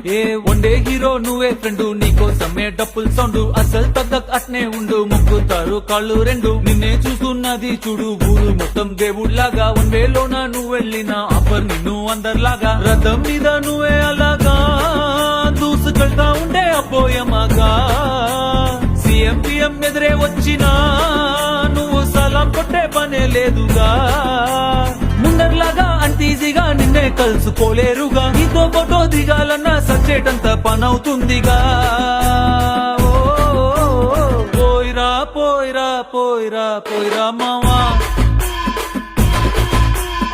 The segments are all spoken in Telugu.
ఏ వన్డే హీరో నువ్వే ఫ్రెండు, నీకోసమే డప్పుల్ సౌండ్, అసలు తగ్గక్ అట్నే ఉండు, మొక్కుతారు కాళ్ళు రెండు. నిన్నే చూస్తున్నది చూడు ఊరు మొత్తం దేవుళ్లాగా, వన్ వేలోన నువ్వు వెళ్ళిన ఆఫర్ నిన్ను అందరిలాగా. రథం మీద నువ్వే అలాగా దూసుకెళ్తా ఉండే అపోయమాగా, సీఎం పిఎం ఎదురే వచ్చినా నువ్వు సలాం కొట్టే పనే లేదుగా. ముందర్లాగా అంత ఈజీగా నిన్నే కలుసుకోలేరుగా, నీతో ఫోటో దిగాలన్నా సచ్చేటంత పనవుతుందిగా. పోయిరా పోయిరా పోయిరా పోయిరా మావా,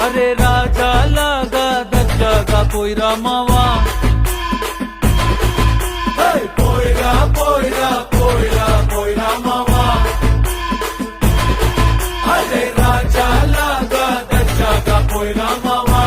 అరే రాజా లాగా దచ్చాగా పోయిరా మావా. పోయిరా పోయిరా పోయిరా పోయిరా మావా, అరే రాజా లాగా దచ్చాగా పోయిరా మావా.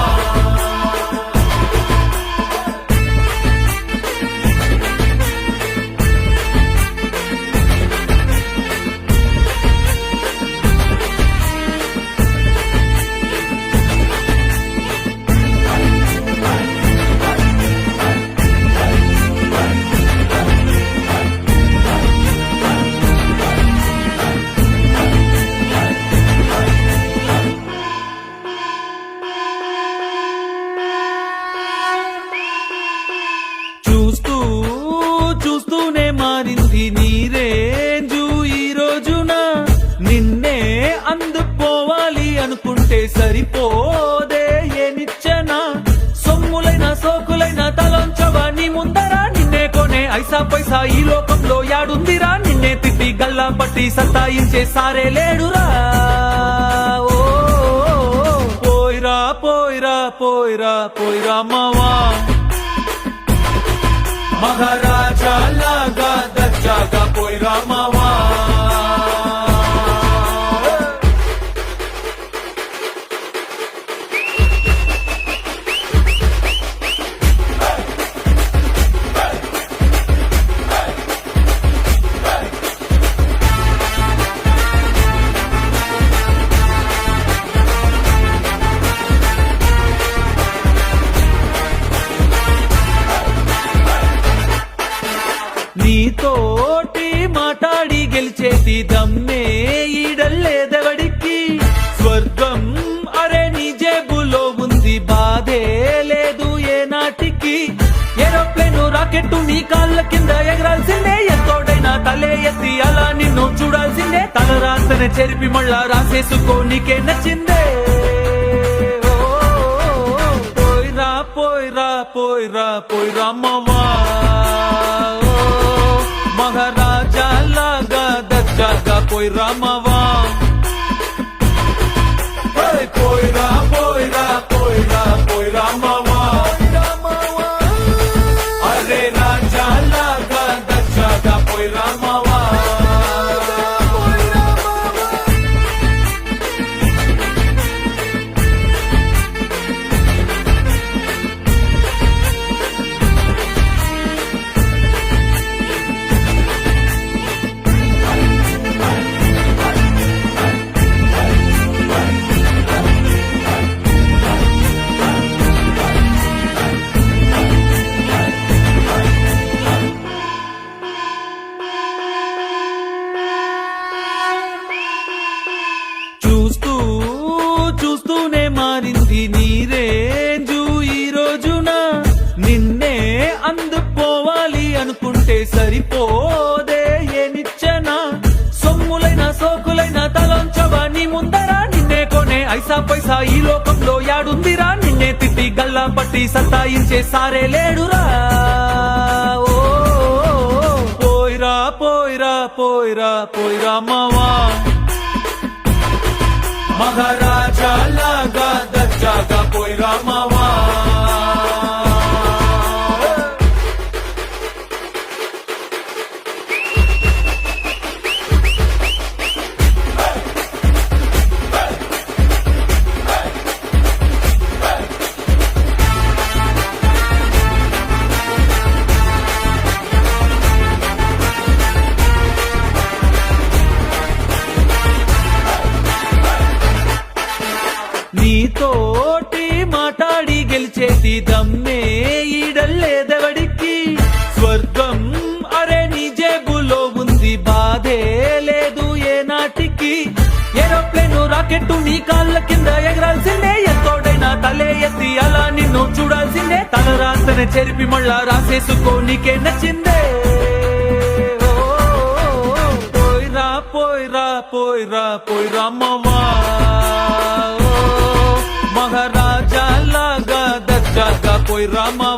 చూస్తూనే మారింది నీ రేంజు ఈ రోజున, నిన్నే అందుకోవాలి అనుకుంటే సరిపోదే ఏ నిచ్చెన. సొమ్ములైన సోకులైన తలంచవా నీ ముందరా, నిన్నే కొనే ఐసా పైసా ఈ లోకంలో యాడుందిరా. నిన్నే తిట్టి గల్లా పట్టి సత్తాయించే సారే లేడురా. ఓ పోయిరా పోయిరా పోయిరా పోయిరా మావా, మహారాజా లాగా దచ్చాగా పోయిరా మావా. నీతోటి మాట్లాడి గెలిచేది దమ్మే ఈడల్లేదెవడికి, స్వర్గం అరే నీ జేబులో ఉంది, బాధే లేదు ఏ నాటికి. ఏరోప్లేను రాకెట్టు నీ కాళ్ళ కింద ఎగరాల్సిందే, ఎంతోడైనా తలే ఎత్తి అలా నిన్ను చూడాల్సిందే. తల రాస్తనే చెరిపి మళ్ళా రాసేసుకో నీకే నచ్చిందే. పోయిరా పోయిరా పోయిరా పోయిరా మావా, మహారాజా లాగా దచ్చాగా పోయిరా మావా. పోయిరా పోయిరా పోయిరా పోయిరా మావా, అరే రాజా లాగా దచ్చాగా పోయిరా మావా. చూస్తూనే మారింది నీ రేంజు ఈ రోజున, నిన్నే అందుకోవాలి అనుకుంటే సరిపోదే ఏ నిచ్చెన. సొమ్ములైన సోకులైన తలంచవా నీ ముందరా, నిన్నే కొనే ఐసా పైసా ఈ లోకంలో యాడుందిరా. నిన్నే తిట్టి గల్లా పట్టి సత్తాయించే సారే లేడురా. ఓ పోయిరా పోయిరా పోయిరా పోయిరా మావా, మహారాజా లాగా దచ్చాగా పోయిరా మావా. నీతోటి మాట్లాడి గెలిచేది దమ్మే ఈడల్లేదెవడికి, నీ కాళ్ళ కింద ఎగరాల్సిందే ఎంతోడైనా తలే ఎత్తి అలా నిన్ను చూడాల్సిందే తలరాతనే చెరిపి మళ్ళా రాసేసుకో నీకే నచ్చిందే పోయిరా పోయిరా పోయిరా పోయిరా అమ్మవా మహారాజా లాగా దర్జాగా పోయిరా అమ్మవా